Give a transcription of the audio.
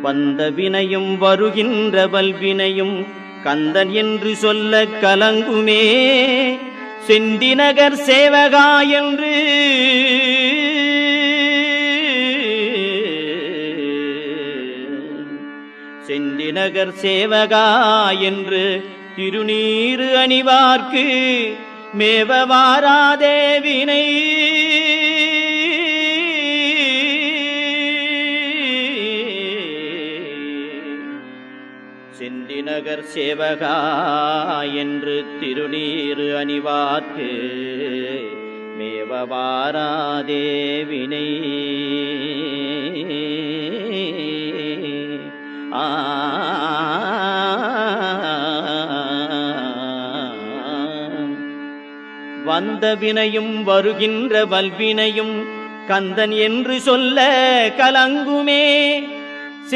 வந்த வினையும் வருகின்ற வல்வினையும் கந்தன் என்று சொல்ல கலங்குமே. செந்திநகர் சேவகா என்று செந்திநகர் சேவகா என்று திருநீறு அணிவார்க்கு மேவ வாராதே வினை. செந்திநகர் சேவகா என்று திருநீறு அணிவார்க்கு மேவ வாராதே வினை. வந்த வினையும் வருகின்ற வல்வினையும் கந்தன் என்று சொல்ல கலங்குமே.